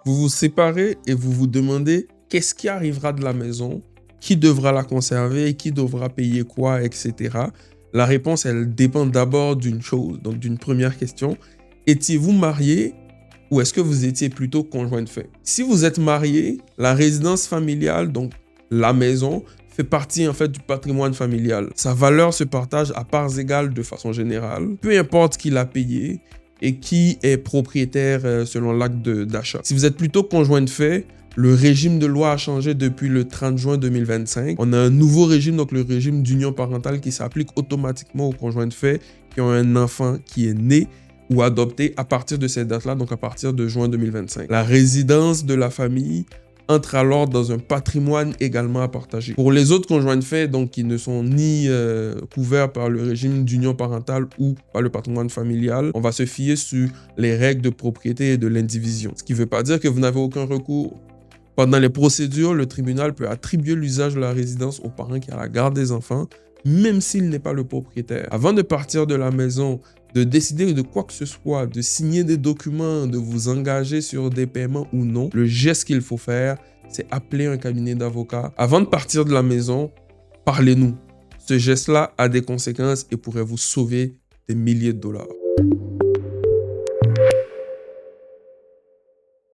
Vous vous séparez et vous vous demandez qu'est-ce qui arrivera de la maison, qui devra la conserver, qui devra payer quoi, etc. La réponse, elle dépend d'abord d'une chose, donc d'une première question. Étiez-vous marié ou est-ce que vous étiez plutôt conjoint de fait? Si vous êtes marié, la résidence familiale, donc la maison, fait partie en fait du patrimoine familial. Sa valeur se partage à parts égales de façon générale, peu importe qui l'a payé et qui est propriétaire selon l'acte d'achat. Si vous êtes plutôt conjoint de fait, le régime de loi a changé depuis le 30 juin 2025. On a un nouveau régime, donc le régime d'union parentale qui s'applique automatiquement aux conjoints de fait qui ont un enfant qui est né ou adopté à partir de cette date-là, donc à partir de juin 2025. La résidence de la famille entre alors dans un patrimoine également à partager. Pour les autres conjoints de fait, donc qui ne sont ni couverts par le régime d'union parentale ou par le patrimoine familial, on va se fier sur les règles de propriété et de l'indivision. Ce qui ne veut pas dire que vous n'avez aucun recours. Pendant les procédures, le tribunal peut attribuer l'usage de la résidence au parent qui a la garde des enfants, même s'il n'est pas le propriétaire. Avant de partir de la maison, de décider de quoi que ce soit, de signer des documents, de vous engager sur des paiements ou non, le geste qu'il faut faire, c'est appeler un cabinet d'avocats. Avant de partir de la maison, parlez-nous. Ce geste-là a des conséquences et pourrait vous sauver des milliers de dollars.